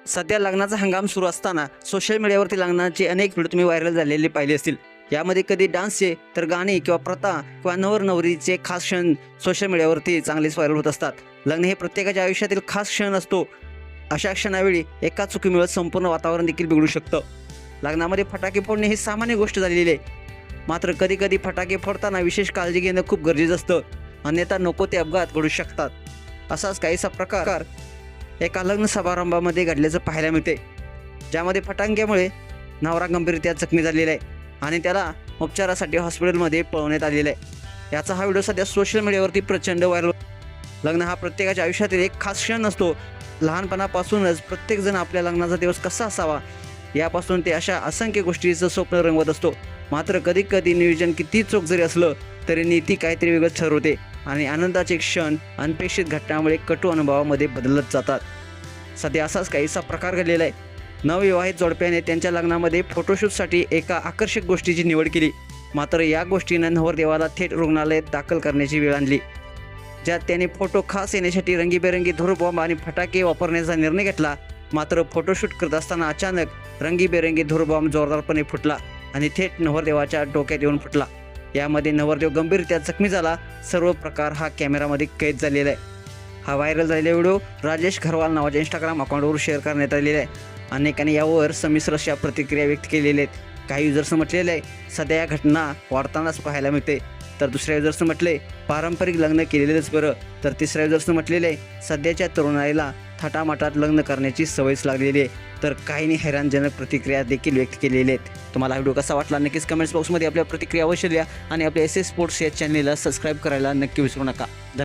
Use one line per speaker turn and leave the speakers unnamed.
सध्या लग्नाचा हंगाम सुरू असताना सोशल मीडियावरती लग्नाचे अनेक व्हिडिओ तुम्ही व्हायरल झालेले पाहिले असतील। यामध्ये कधी डान्सचे तर गाणे किंवा प्रथा किंवा नवरनवरीचे खास क्षण सोशल मीडियावरती चांगलेच व्हायरल होत असतात। लग्न हे प्रत्येकाच्या आयुष्यातील खास क्षण असतो। अशा क्षणावेळी एका चुकीमुळे संपूर्ण वातावरण देखील बिघडू शकतं। लग्नामध्ये फटाके फोडणे ही सामान्य गोष्ट झालेली आहे, मात्र कधी कधी फटाके फोडताना विशेष काळजी घेणं खूप गरजेचं असतं, अन्यथा नको ते अपघात घडू शकतात। असाच काहीसा प्रकार एका लग्न समारंभामध्ये घडल्याचं पाहायला मिळते, ज्यामध्ये फटाक्यामुळे नवरा गंभीररित्या जखमी झालेला आहे आणि त्याला उपचारासाठी हॉस्पिटलमध्ये पळवण्यात आलेलं आहे। याचा हा व्हिडिओ सध्या सोशल मीडियावरती प्रचंड व्हायरल। लग्न हा प्रत्येकाच्या आयुष्यातील एक खास क्षण असतो। लहानपणापासूनच प्रत्येकजण आपल्या लग्नाचा दिवस कसा असावा यापासून ते अशा असंख्य गोष्टीचं स्वप्न रंगवत असतो। मात्र कधी कधी नियोजन किती चोख जरी असलं तरी नीती काहीतरी वेगळंच ठरवते आणि आनंदाचे क्षण अनपेक्षित घटनामुळे कटू अनुभवामध्ये बदलत जातात। सध्या असाच काहीसा प्रकार घडलेला आहे। नवविवाहित जोडप्याने त्यांच्या लग्नामध्ये फोटोशूटसाठी एका आकर्षक गोष्टीची निवड केली, मात्र या गोष्टीनं नवरदेवाला थेट रुग्णालयात दाखल करण्याची वेळ आणली, ज्यात त्याने फोटो खास येण्यासाठी रंगीबेरंगी धूरबॉम्ब आणि फटाके वापरण्याचा निर्णय घेतला। मात्र फोटोशूट करत असताना अचानक रंगीबेरंगी धूरबॉम्ब जोरदारपणे फुटला आणि थेट नवरदेवाच्या डोक्यात येऊन फुटला। यामध्ये नवरदेव गंभीररित्या जखमी झाला। सर्व प्रकार हा कॅमेरामध्ये कैद झालेला आहे। हा व्हायरल झालेला व्हिडिओ राजेश घरवाल नावाच्या इंस्टाग्राम अकाउंटवर शेअर करण्यात आलेला आहे। अनेकांनी यावर संमिश्र अशा प्रतिक्रिया व्यक्त केलेल्या आहेत। काही युजर्स म्हटलेले आहे सध्या या घटना वाढतानाच पाहायला मिळते, तर दुसऱ्या युजर्सनं म्हटले पारंपरिक लग्न केलेलंच बरं, तर तिसऱ्या युजर्सनं म्हटलेलं आहे सध्याच्या तरुणाईला थाटामाटात लग्न करण्याची सवयच लागलेली आहे। तर काहींनी हैराणजनक प्रतिक्रिया देखील व्यक्त केलेल्या आहेत। तुम्हाला हा व्हिडिओ कसा वाटला नक्कीच कमेंट्स बॉक्समध्ये आपल्या प्रतिक्रिया अवश्य द्या आणि आपल्या SS स्पोर्ट्स या चॅनलला सबस्क्राईब करायला नक्की विसरू नका।